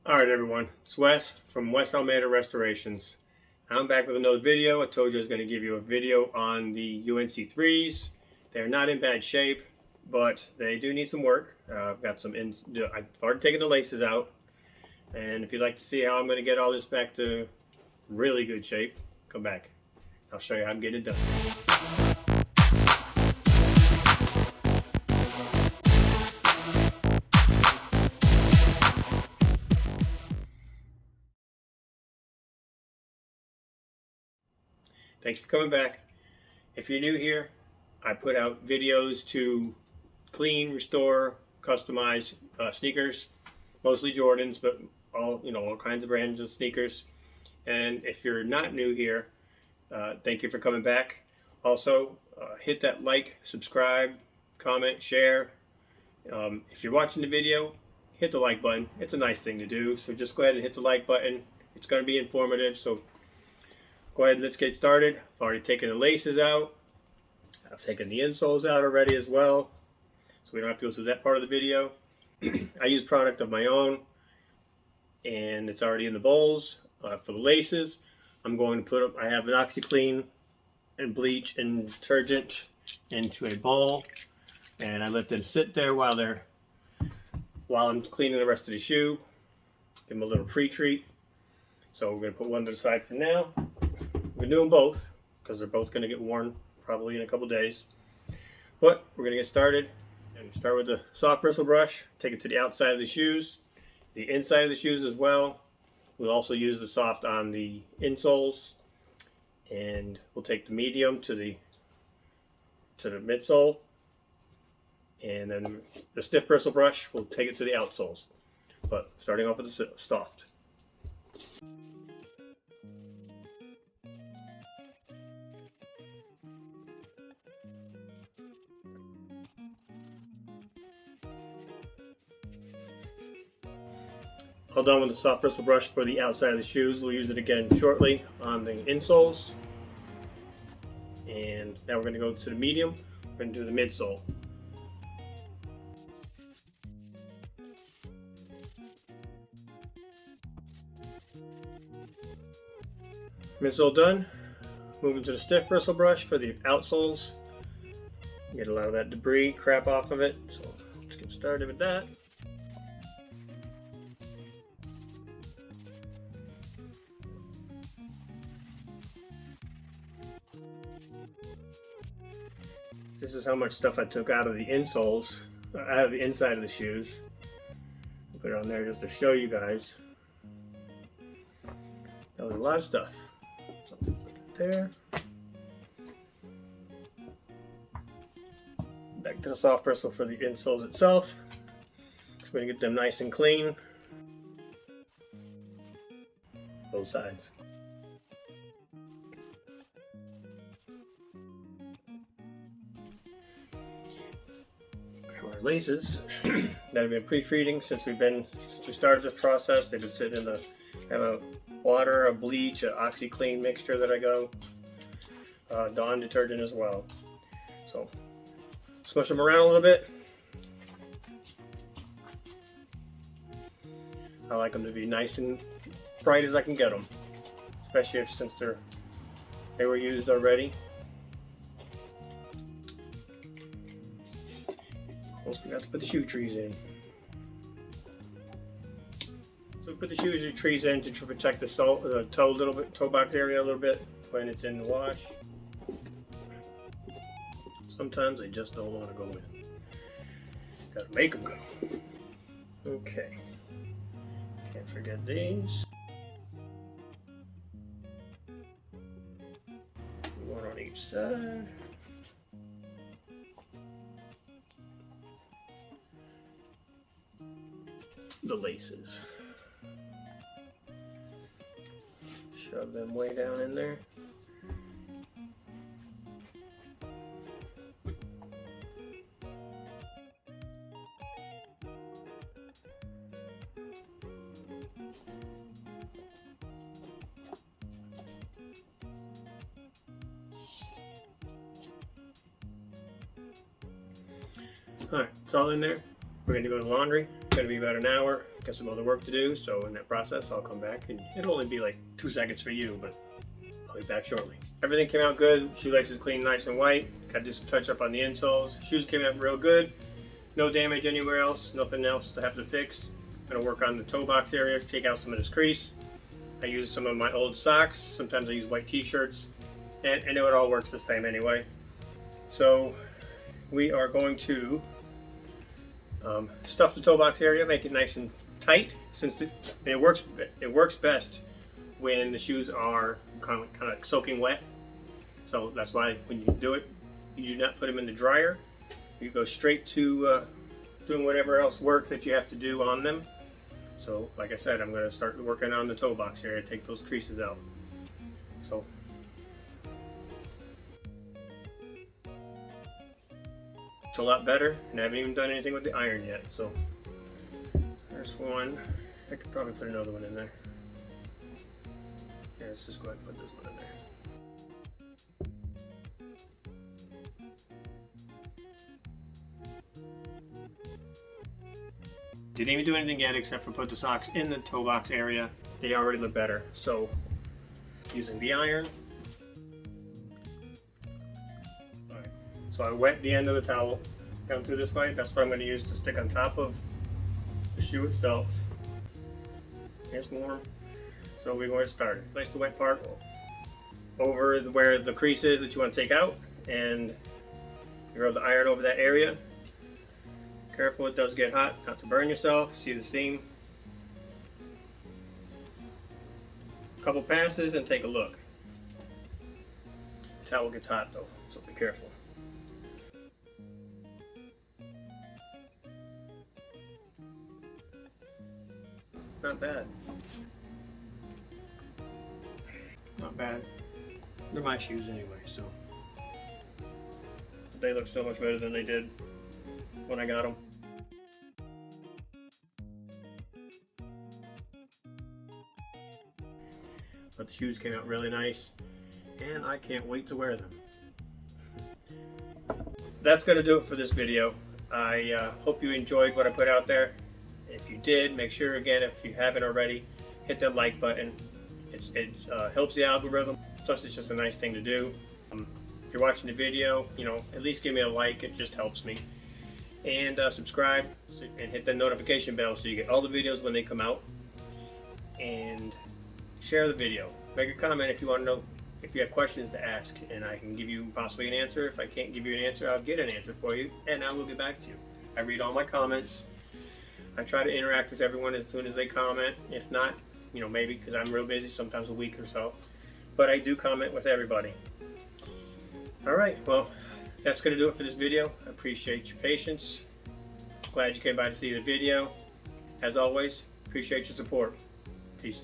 Alright everyone, it's Wes from West Almeida Restorations. I'm back with another video. I told you I was going to give you a video on the UNC 3s. They're not in bad shape, but they do need some work. I've already taken the laces out. And if you'd like to see how I'm going to get all this back to really good shape, come back. I'll show you how I'm getting it done. Thanks for coming back. If you're new here, I put out videos to clean, restore, customize sneakers, mostly Jordans, but all kinds of brands of sneakers. And if you're not new here, thank you for coming back. Also, hit that like, subscribe, comment, share. If you're watching the video, hit the like button. It's a nice thing to do, so just go ahead and hit the like button. It's going to be informative, so go ahead and let's get started. I've already taken the laces out. I've taken the insoles out already as well, so we don't have to go through that part of the video. I use product of my own, and it's already in the bowls. For the laces, I'm going to put up, I have an Oxy Clean and bleach and detergent into a bowl, and I let them sit there while I'm cleaning the rest of the shoe. Give them a little pre-treat. So we're going to put one to the side for now. We're doing both because they're both going to get worn probably in a couple days. But we're going to get started and start with the soft bristle brush. Take it to the outside of the shoes, the inside of the shoes as well. We'll also use the soft on the insoles, and we'll take the medium to the midsole, and then the stiff bristle brush, we'll take it to the outsoles. But starting off with the soft. All done with the soft bristle brush for the outside of the shoes. We'll use it again shortly on the insoles. And now we're going to go to the medium. We're going to do the midsole. Midsole done. Moving to the stiff bristle brush for the outsoles. Get a lot of that debris, crap off of it. So let's get started with that. This is how much stuff I took out of the insoles, out of the inside of the shoes. I'll put it on there just to show you guys. That was a lot of stuff. So put it there. Back to the soft bristle for the insoles itself. Just going to get them nice and clean. Both sides. Our laces that have been pre-treating since we started this process. They've been sitting in have a water, a bleach, an Oxy Clean mixture that I go, Dawn detergent as well. So smush them around a little bit. I like them to be nice and bright as I can get them, especially since they were used already. Almost forgot to put the shoe trees in. So we put the shoe trees in to protect the toe box area a little bit when it's in the wash. Sometimes they just don't want to go in. Gotta make them go. Okay. Can't forget these. One on each side. The laces. Shove them way down in there. Alright, it's all in there. We're going to go to laundry. It's going to be about an hour. got some other work to do, so in that process I'll come back, and it'll only be like 2 seconds for you, but I'll be back shortly. Everything came out good. Shoelaces clean, nice and white. Got to do some touch up on the insoles. Shoes came out real good. No damage anywhere else, nothing else to have to fix. I'm gonna work on the toe box area, take out some of this crease. I use some of my old socks. Sometimes I use white t-shirts, and I know it all works the same anyway. So we are going to stuff the toe box area, make it nice and tight, since it works best when the shoes are kind of soaking wet. So that's why when you do it, you do not put them in the dryer. You go straight to doing whatever else work that you have to do on them. So like I said, I'm going to start working on the toe box area, take those creases out. So it's a lot better, and I haven't even done anything with the iron yet. So there's one. I could probably put another one in there. Yeah, let's just go ahead and put this one in there. Didn't even do anything yet except for put the socks in the toe box area. They already look better. So using the iron. Alright, so I wet the end of the towel down through this way. That's what I'm going to use to stick on top of the shoe itself. It's warm. So we're going to start it. Place the wet part over where the crease is that you want to take out, and you rub the iron over that area. Careful, it does get hot, not to burn yourself. See the steam. A couple passes and take a look. The towel gets hot though, so be careful. Not bad. Not bad. They're my shoes anyway, so they look so much better than they did when I got them. But the shoes came out really nice, and I can't wait to wear them. That's going to do it for this video. I hope you enjoyed what I put out there. If you did, make sure, again, if you haven't already, hit that like button. It helps the algorithm, plus it's just a nice thing to do. If you're watching the video, at least give me a like, it just helps me. And subscribe and hit the notification bell so you get all the videos when they come out. And share the video. Make a comment if you want to know, if you have questions to ask, and I can give you possibly an answer. If I can't give you an answer, I'll get an answer for you, and I will get back to you. I read all my comments. I try to interact with everyone as soon as they comment. If not, maybe because I'm real busy, sometimes a week or so. But I do comment with everybody. Alright, well, that's going to do it for this video. I appreciate your patience. Glad you came by to see the video. As always, appreciate your support. Peace.